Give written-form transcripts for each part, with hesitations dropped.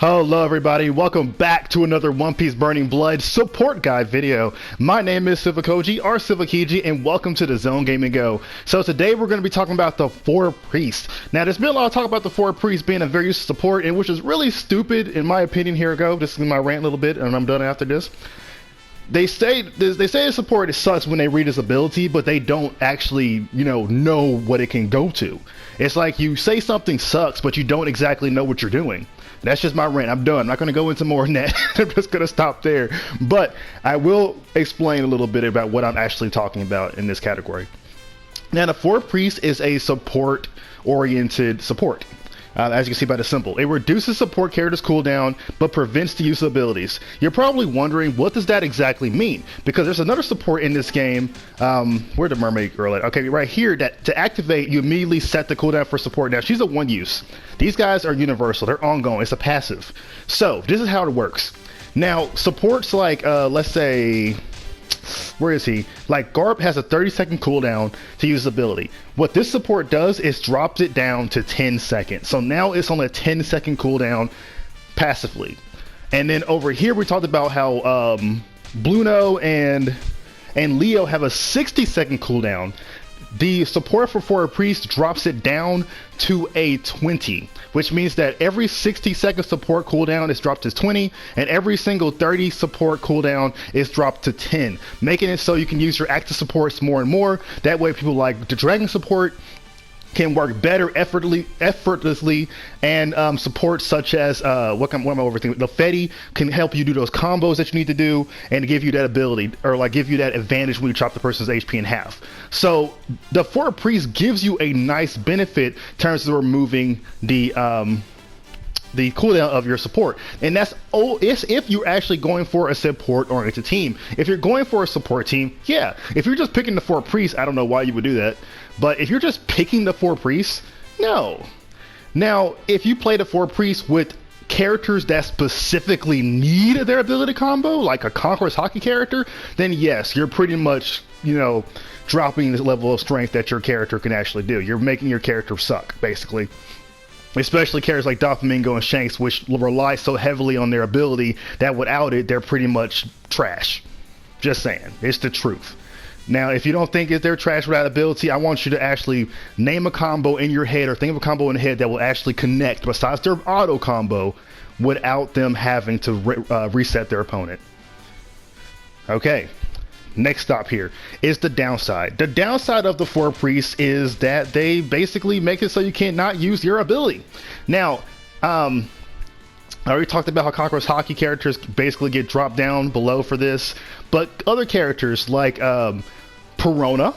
Hello everybody, welcome back to another One Piece Burning Blood support guide video. My name is Silvokiji, or Silvokiji, and welcome to TheZoneGamingGo. So today we're going to be talking about the 4 priests. Now there's been a lot of talk about the 4 priests being a very useful support, and which is really stupid in my opinion. Here we go, this is my rant a little bit and I'm done after this. They say the support sucks when they read his ability, but they don't actually, know what it can go to. It's like you say something sucks, but you don't exactly know what you're doing. That's just my rant. I'm done. I'm not going to go into more than that. I'm just going to stop there. But I will explain a little bit about what I'm actually talking about in this category. Now, the 4 Priest is a support-oriented support. As you can see by the symbol, it reduces support characters' cooldown, but prevents the use of abilities. You're probably wondering, what does that exactly mean? Because there's another support in this game. Where'd the mermaid girl at? Okay, right here, that to activate, you immediately set the cooldown for support. Now, she's a 1-use. These guys are universal. They're ongoing. It's a passive. So, this is how it works. Now, supports like, let's say... where is he? Like Garp has a 30-second cooldown to use ability. What this support does is drops it down to 10 seconds. So now it's on a 10-second cooldown passively. And then over here we talked about how Bluno and Leo have a 60-second cooldown. The support for 4 Priest drops it down to a 20, which means that every 60-second support cooldown is dropped to 20, and every single 30 support cooldown is dropped to 10, making it so you can use your active supports more and more. That way people like the Dragon support can work better effortlessly, and support such as what am I overthinking? The Fetty can help you do those combos that you need to do and give you that ability, or like give you that advantage when you chop the person's HP in half. So the 4 Priest gives you a nice benefit in terms of removing the cooldown of your support, and that's if you're actually going for a support oriented team. If you're going for a support team, yeah. If you're just picking the 4 Priests, I don't know why you would do that. But if you're just picking the 4 Priests, no. Now, if you play the 4 Priests with characters that specifically need their ability combo, like a Conqueror's Hockey character, then yes, you're pretty much, dropping the level of strength that your character can actually do. You're making your character suck, basically. Especially characters like Doffy and Shanks, which rely so heavily on their ability that without it, they're pretty much trash. Just saying. It's the truth. Now, if you don't think they're trash without ability, I want you to actually name a combo in your head, or think of a combo in the head that will actually connect besides their auto combo without them having to reset their opponent. Okay. Next stop here is the downside. The downside of the 4 Priests is that they basically make it so you cannot use your ability. Now, I already talked about how Conqueror's Hockey characters basically get dropped down below for this, but other characters like Perona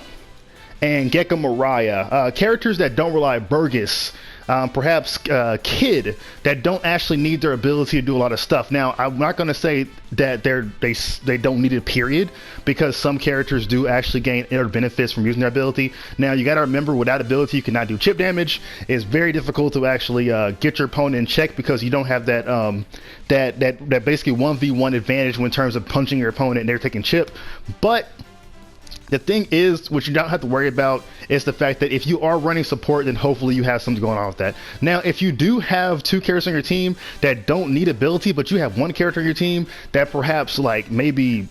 and Gecko Mariah, characters that don't rely on Burgess, perhaps Kid, that don't actually need their ability to do a lot of stuff. Now, I'm not going to say that they don't need it, period, because some characters do actually gain inner benefits from using their ability. Now, you got to remember, without ability, you cannot do chip damage. It's very difficult to actually get your opponent in check, because you don't have that that basically 1v1 advantage in terms of punching your opponent and they're taking chip. But the thing is, what you don't have to worry about is the fact that if you are running support, then hopefully you have something going on with that. Now, if you do have 2 characters on your team that don't need ability, but you have 1 character on your team that perhaps like maybe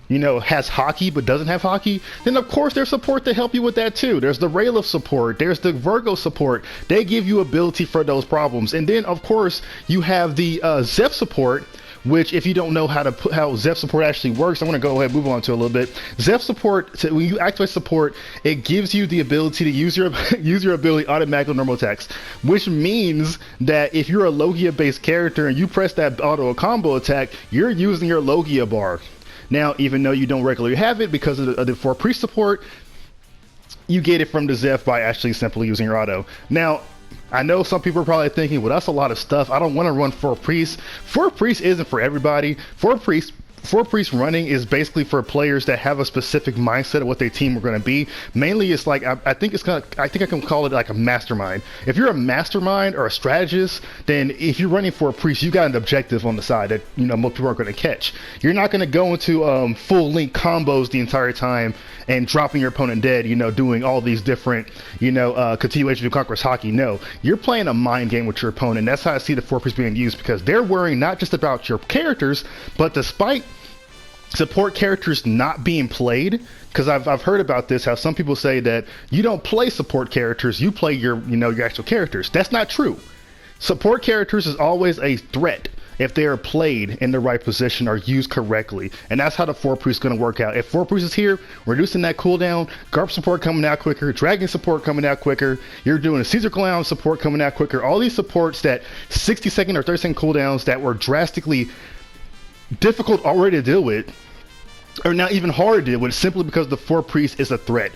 has hockey but doesn't have hockey, then of course there's support to help you with that too. There's the Rayleigh support, there's the Virgo support. They give you ability for those problems. And then of course you have the Zeph support, which, if you don't know how Zeph support actually works, I'm going to go ahead and move on to a little bit. Zeph support, when you activate support, it gives you the ability to use your ability automatically normal attacks, which means that if you're a Logia based character and you press that auto combo attack, you're using your Logia bar. Now, even though you don't regularly have it because of the 4 Priest support, you get it from the Zeph by actually simply using your auto. Now, I know some people are probably thinking, well, that's a lot of stuff. I don't want to run 4 Priests. 4 Priests isn't for everybody. 4 Priests Four Priest running is basically for players that have a specific mindset of what their team are going to be. Mainly, it's like I think I can call it like a mastermind. If you're a mastermind or a strategist, then if you're running for a priest, you got an objective on the side that most people aren't going to catch. You're not going to go into full link combos the entire time and dropping your opponent dead. Doing all these different continuation of Conqueror's Hockey. No, you're playing a mind game with your opponent. That's how I see the Four Priest being used, because they're worrying not just about your characters, but despite support characters not being played, because I've heard about this, how some people say that you don't play support characters, you play your actual characters. That's not true. Support characters is always a threat if they are played in the right position or used correctly, and that's how the Four Priest is going to work out. If Four Priest is here, reducing that cooldown, Garp support coming out quicker, Dragon support coming out quicker, you're doing a Caesar Clown support coming out quicker, all these supports that 60-second or 30-second cooldowns that were drastically difficult already to deal with, or not even hard to deal with, simply because the Four Priest is a threat.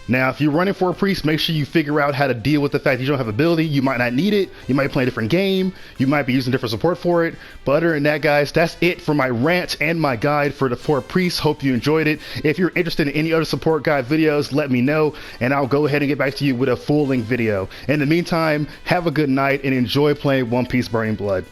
Now, if you're running Four Priest, make sure you figure out how to deal with the fact that you don't have ability. You might not need it. You might play a different game. You might be using different support for it. But other than that, guys, that's it for my rant and my guide for the Four Priests. Hope you enjoyed it. If you're interested in any other support guide videos, let me know, and I'll go ahead and get back to you with a full-length video. In the meantime, have a good night and enjoy playing One Piece Burning Blood.